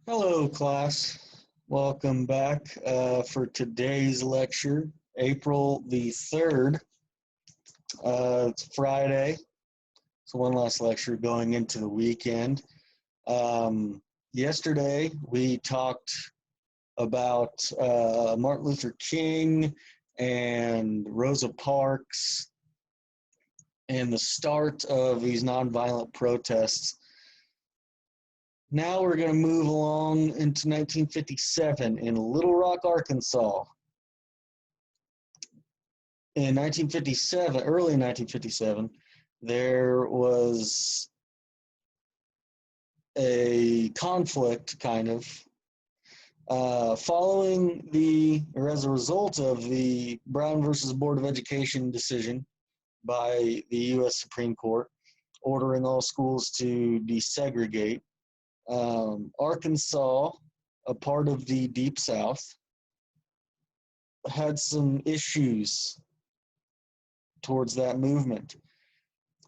Hello, class. Welcome back for today's lecture, April the 3rd. It's Friday. It's one last lecture going into the weekend. Yesterday, we talked about Martin Luther King and Rosa Parks and the start of these nonviolent protests. Now we're going to move along into 1957 in Little Rock, Arkansas. In 1957, early 1957, there was a conflict, kind of, following or as a result of the Brown versus Board of Education decision by the U.S. Supreme Court, ordering all schools to desegregate. Arkansas, a part of the Deep South, had some issues towards that movement.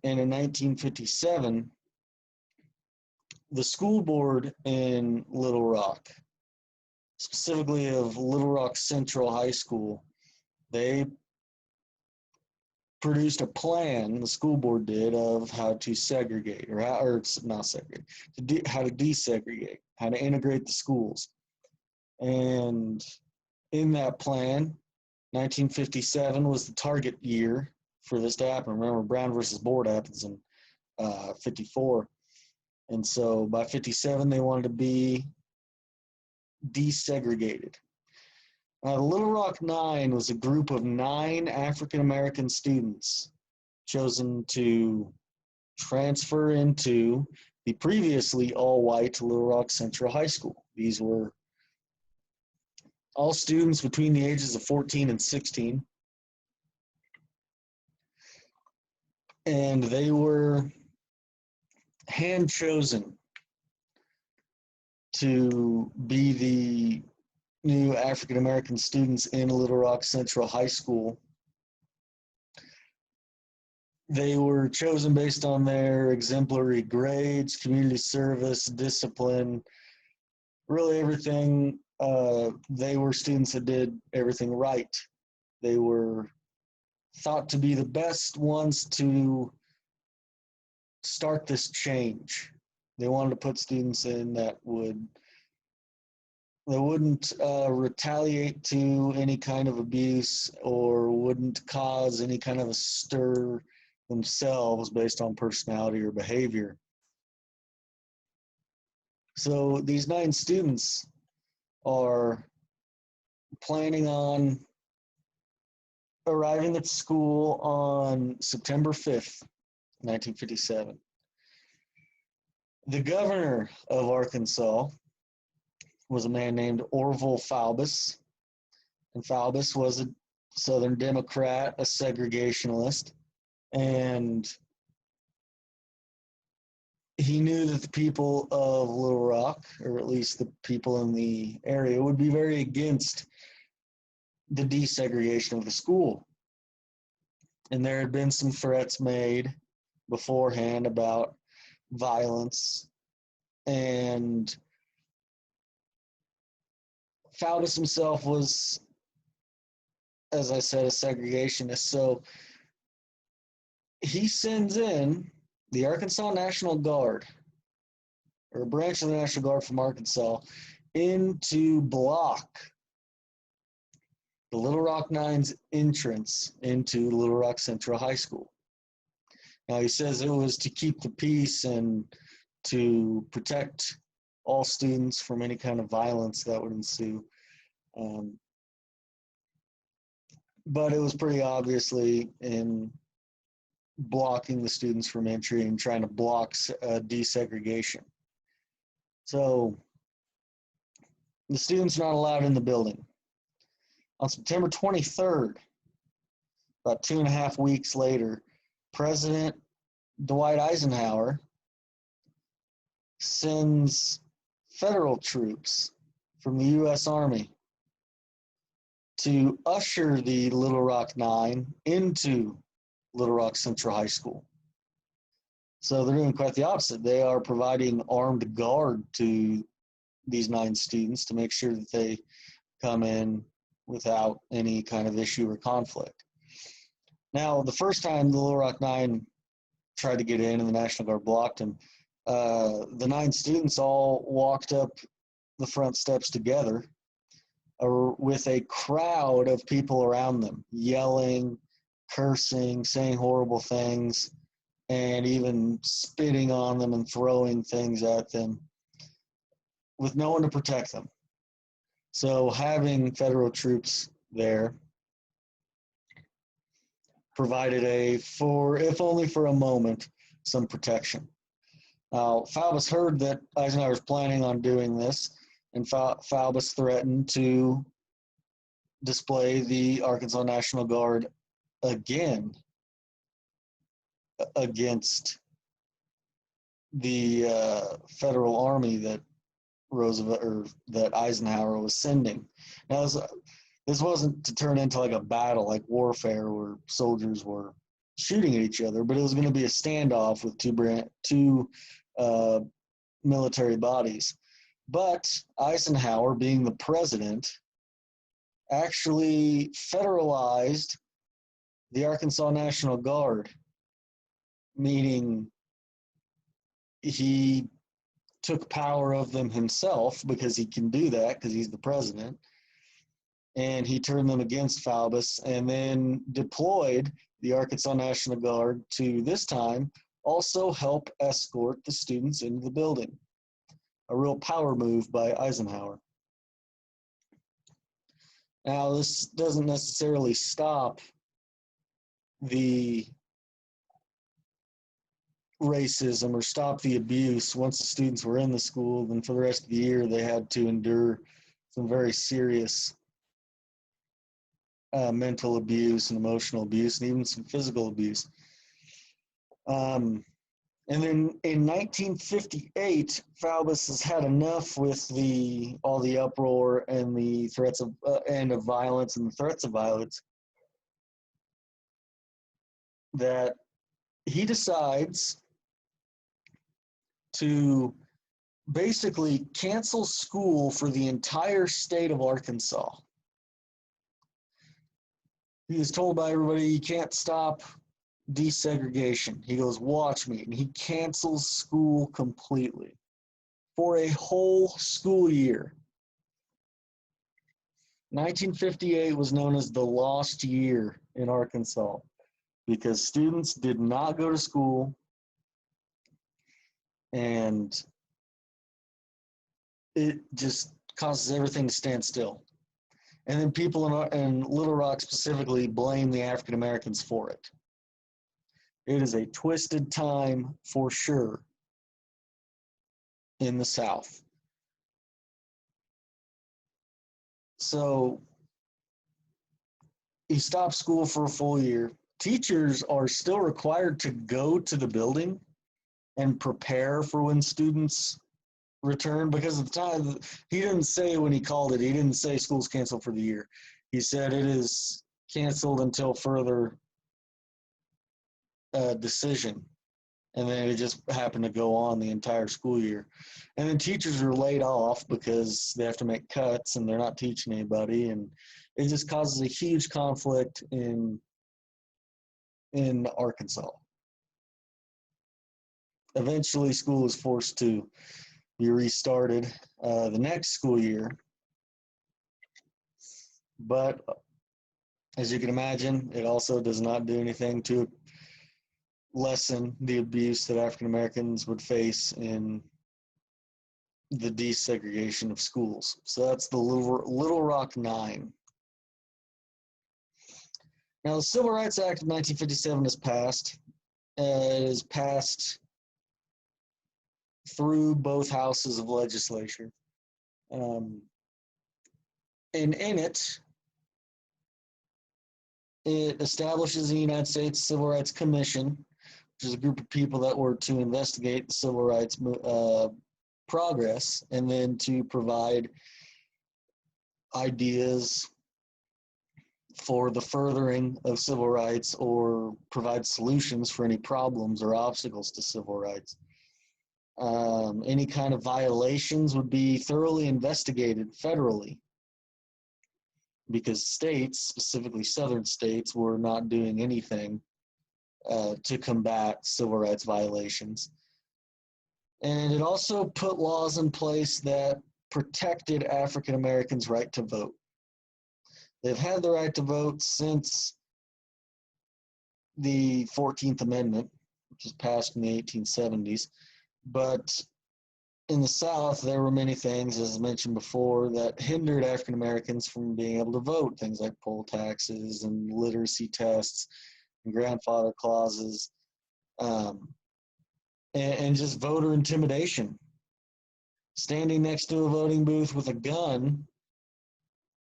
And in 1957, the school board in Little Rock, specifically of Little Rock Central High School, they produced a plan, the school board did, of how to segregate, or not segregate, how to desegregate, how to integrate the schools. And in that plan, 1957 was the target year for this to happen. Remember, Brown versus Board happens in 54. And so by 57, they wanted to be desegregated. The Little Rock Nine was a group of 9 African-American students chosen to transfer into the previously all-white Little Rock Central High School. These were all students between the ages of 14 and 16. And they were hand-chosen to be the new African-American students in Little Rock Central High School. They were chosen based on their exemplary grades, community service, discipline, really everything. They were students that did everything right. They were thought to be the best ones to start this change. They wanted to put students in that wouldn't retaliate to any kind of abuse or wouldn't cause any kind of a stir themselves based on personality or behavior. So these 9 students are planning on arriving at school on September 5th, 1957. The governor of Arkansas was a man named Orville Faubus, and Faubus was a Southern Democrat, a segregationalist, and he knew that the people of Little Rock, or at least the people in the area, would be very against the desegregation of the school. And there had been some threats made beforehand about violence, and Faubus himself was, as I said, a segregationist. So he sends in the Arkansas National Guard, or a branch of the National Guard from Arkansas, in to block the Little Rock Nine's entrance into Little Rock Central High School. Now, he says it was to keep the peace and to protect all students from any kind of violence that would ensue. But it was pretty obviously in blocking the students from entry and trying to block desegregation. So the students are not allowed in the building. On September 23rd, about 2.5 weeks later, President Dwight Eisenhower sends federal troops from the U.S. Army to usher the Little Rock Nine into Little Rock Central High School. So they're doing quite the opposite. They are providing armed guard to these 9 students to make sure that they come in without any kind of issue or conflict. Now, the first time the Little Rock Nine tried to get in and the National Guard blocked them, the 9 students all walked up the front steps together with a crowd of people around them, yelling, cursing, saying horrible things, and even spitting on them and throwing things at them with no one to protect them. So having federal troops there provided if only for a moment, some protection. Now, Faubus heard that Eisenhower was planning on doing this, and Faubus threatened to display the Arkansas National Guard again against the federal army that Eisenhower was sending. Now, this wasn't to turn into like a battle, like warfare, where soldiers were shooting at each other, but it was going to be a standoff with two military bodies. But Eisenhower, being the president, actually federalized the Arkansas National Guard, meaning he took power of them himself, because he can do that because he's the president, and he turned them against Faubus, and then deployed the Arkansas National Guard to, this time, also help escort the students into the building. A real power move by Eisenhower. Now, this doesn't necessarily stop the racism or stop the abuse. Once the students were in the school, then for the rest of the year, they had to endure some very serious mental abuse and emotional abuse, and even some physical abuse. And then in 1958, Faubus has had enough with all the uproar and the threats of violence and the threats of violence, that he decides to basically cancel school for the entire state of Arkansas. He is told by everybody, you can't stop desegregation. He goes, watch me. And he cancels school completely for a whole school year. 1958 was known as the lost year in Arkansas because students did not go to school, and it just causes everything to stand still. And then people in Little Rock specifically blame the African Americans for it. It is a twisted time for sure in the South. So he stopped school for a full year. Teachers are still required to go to the building and prepare for when students return, because at the time, he didn't say when he called it, he didn't say school's canceled for the year. He said it is canceled until further decision. And then it just happened to go on the entire school year. And then teachers are laid off because they have to make cuts and they're not teaching anybody. And it just causes a huge conflict in Arkansas. Eventually, school is forced to be restarted the next school year. But as you can imagine, it also does not do anything to lessen the abuse that African Americans would face in the desegregation of schools. So that's the Little Rock Nine. Now, the Civil Rights Act of 1957 is passed. It is passed through both houses of legislature. And in it establishes the United States Civil Rights Commission, which is a group of people that were to investigate the civil rights progress and then to provide ideas for the furthering of civil rights or provide solutions for any problems or obstacles to civil rights. Any kind of violations would be thoroughly investigated federally because states, specifically southern states, were not doing anything to combat civil rights violations. And it also put laws in place that protected African Americans' right to vote. They've had the right to vote since the 14th Amendment, which was passed in the 1870s. But in the South, there were many things, as mentioned before, that hindered African Americans from being able to vote. Things like poll taxes and literacy tests and grandfather clauses, and just voter intimidation. Standing next to a voting booth with a gun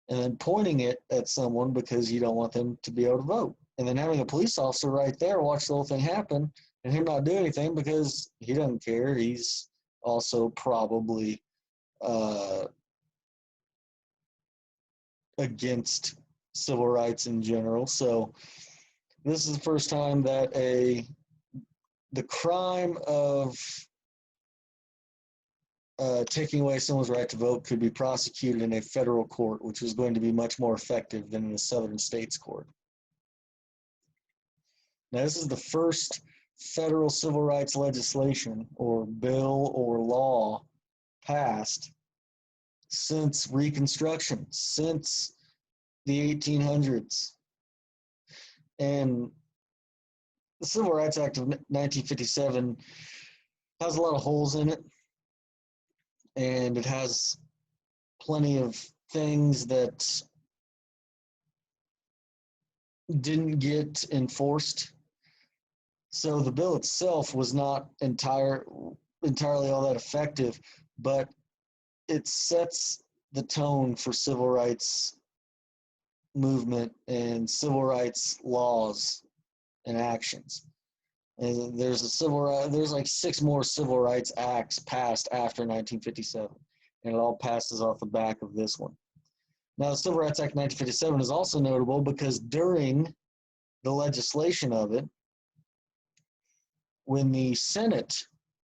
and then pointing it at someone because you don't want them to be able to vote. And then having a police officer right there watch the whole thing happen and him not do anything because he doesn't care. He's also probably against civil rights in general. So this is the first time that the crime of taking away someone's right to vote could be prosecuted in a federal court, which is going to be much more effective than in the southern states court. Now, this is the first federal civil rights legislation or bill or law passed since Reconstruction, since the 1800s. And the Civil Rights Act of 1957 has a lot of holes in it, and it has plenty of things that didn't get enforced. So the bill itself was not entirely all that effective, but it sets the tone for civil rights movement and civil rights laws and actions. And there's like 6 more civil rights acts passed after 1957, and it all passes off the back of this one. Now, the Civil Rights Act of 1957 is also notable because during the legislation of it, when the Senate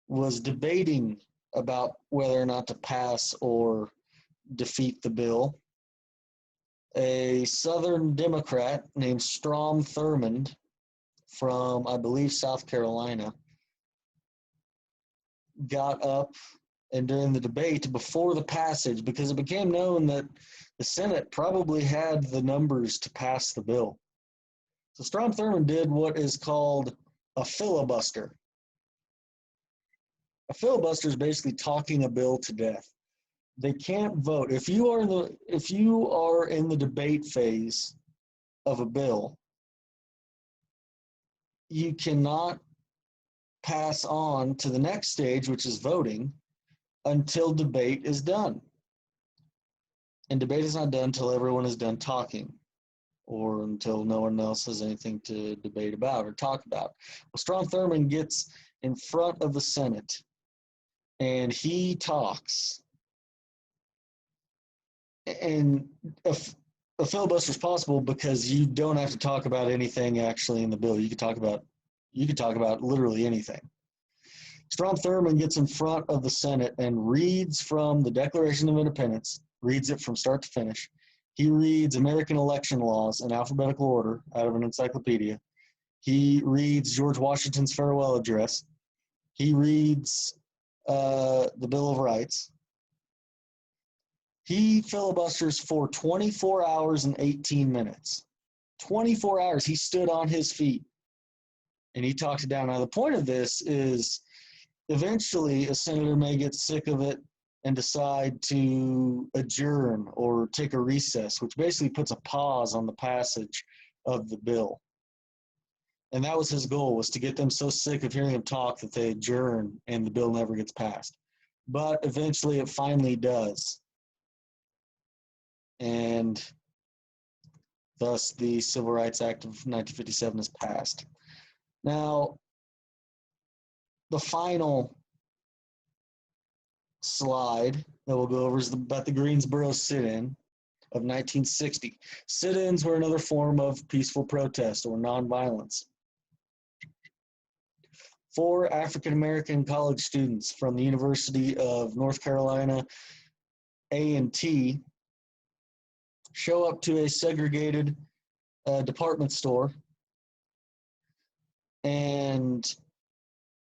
was debating about whether or not to pass or defeat the bill, a Southern Democrat named Strom Thurmond from, I believe, South Carolina, got up and during the debate before the passage, because it became known that the Senate probably had the numbers to pass the bill. So Strom Thurmond did what is called a filibuster. A filibuster is basically talking a bill to death. They can't vote. If you are in the debate phase of a bill, you cannot pass on to the next stage, which is voting, until debate is done. And debate is not done until everyone is done talking, or until no one else has anything to debate about or talk about. Well, Strom Thurmond gets in front of the Senate, and he talks. And a filibuster is possible because you don't have to talk about anything actually in the bill. You could talk about literally anything. Strom Thurmond gets in front of the Senate and reads from the Declaration of Independence, reads it from start to finish. He reads American election laws in alphabetical order out of an encyclopedia. He reads George Washington's farewell address. He reads the Bill of Rights. He filibusters for 24 hours and 18 minutes. 24 hours. He stood on his feet and he talked it down. Now, the point of this is eventually a senator may get sick of it and decide to adjourn or take a recess, which basically puts a pause on the passage of the bill. And that was his goal, was to get them so sick of hearing him talk that they adjourn and the bill never gets passed. But eventually it finally does. And thus the Civil Rights Act of 1957 is passed. Now, the final slide that we'll go over is about the Greensboro sit-in of 1960. Sit-ins were another form of peaceful protest or nonviolence. 4 African-American college students from the University of North Carolina A&T show up to a segregated department store, and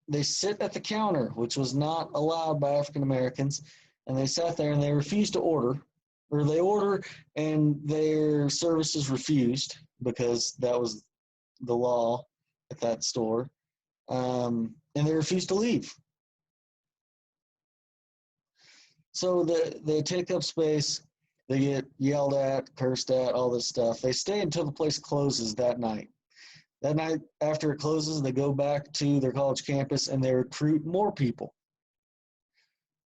they sit at the counter, which was not allowed by African Americans, and they sat there and they refused to order, or they order and their services refused because that was the law at that store, and they refused to leave. So they take up space, they get yelled at, cursed at, all this stuff. They stay until the place closes that night. That night, after it closes, they go back to their college campus and they recruit more people.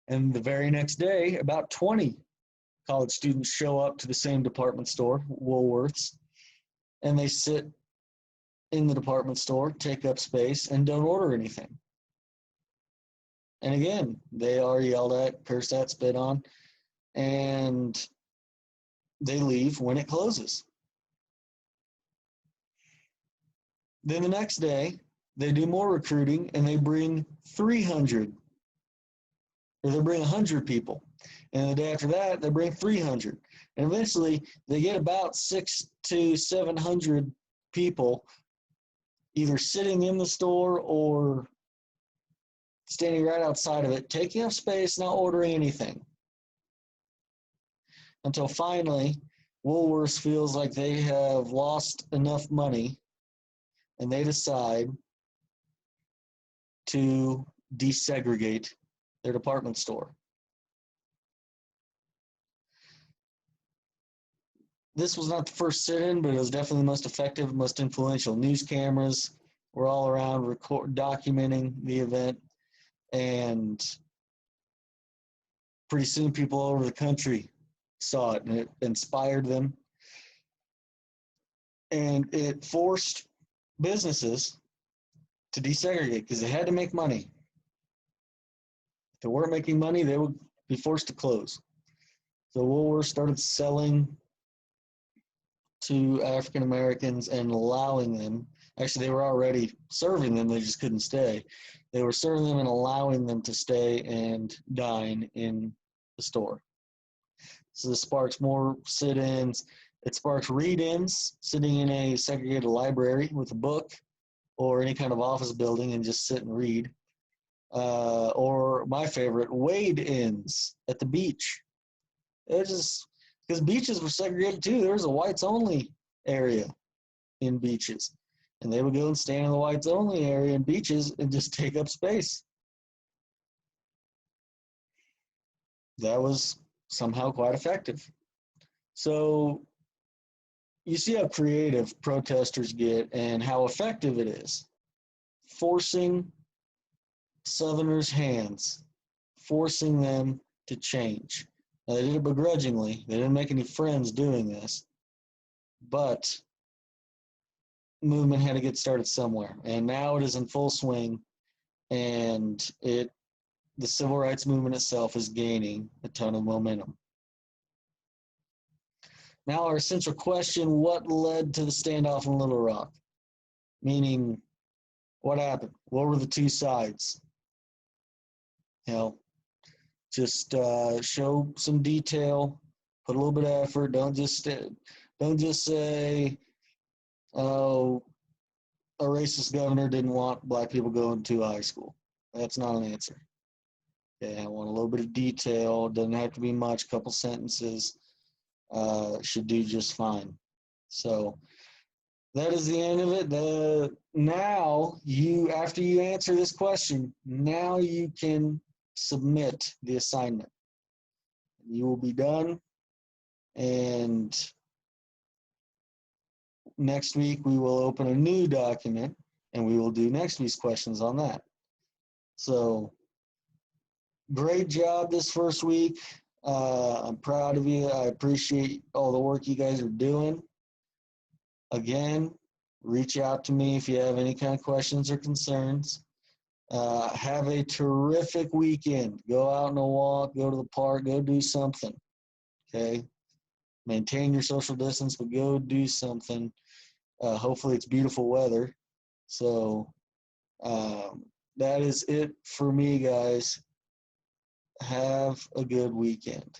And the very next day, about 20 college students show up to the same department store, Woolworth's, and they sit in the department store, take up space, and don't order anything. And again, they are yelled at, cursed at, spit on, and they leave when it closes. Then the next day, they do more recruiting and they bring 300, or they bring 100 people. And the day after that, they bring 300. And eventually, they get about 600 to 700 people either sitting in the store or standing right outside of it, taking up space, not ordering anything. Until finally, Woolworths feels like they have lost enough money and they decide to desegregate their department store. This was not the first sit-in, but it was definitely the most effective, most influential. News cameras were all around documenting the event, and pretty soon people all over the country saw it, and it inspired them. And it forced businesses to desegregate because they had to make money. If they weren't making money, they would be forced to close. So Woolworths started selling to African Americans and allowing them, actually they were already serving them, they just couldn't stay. They were serving them and allowing them to stay and dine in the store. So this sparks more sit-ins. It sparks read-ins, sitting in a segregated library with a book or any kind of office building and just sit and read. Or my favorite, wade-ins at the beach. It just, because beaches were segregated too. There was a whites-only area in beaches. And they would go and stand in the whites-only area in beaches and just take up space. That was somehow quite effective. So you see how creative protesters get and how effective it is. Forcing Southerners' hands, forcing them to change. Now, they did it begrudgingly. They didn't make any friends doing this. But movement had to get started somewhere. And now it is in full swing. And the civil rights movement itself is gaining a ton of momentum. Now our central question, what led to the standoff in Little Rock? Meaning, what happened? What were the two sides? You know, just show some detail, put a little bit of effort. Don't just say, oh, a racist governor didn't want black people going to high school. That's not an answer. Okay, I want a little bit of detail. Doesn't have to be much. A couple sentences should do just fine. So that is the end of it. Now after you answer this question, now you can submit the assignment. You will be done, and next week we will open a new document and we will do next week's questions on that. So great job this first week. I'm proud of you. I appreciate all the work you guys are doing. Again, reach out to me if you have any kind of questions or concerns. Have a terrific weekend. Go out on a walk, go to the park, go do something. Okay? Maintain your social distance, but go do something. Hopefully it's beautiful weather. So that is it for me, guys. Have a good weekend.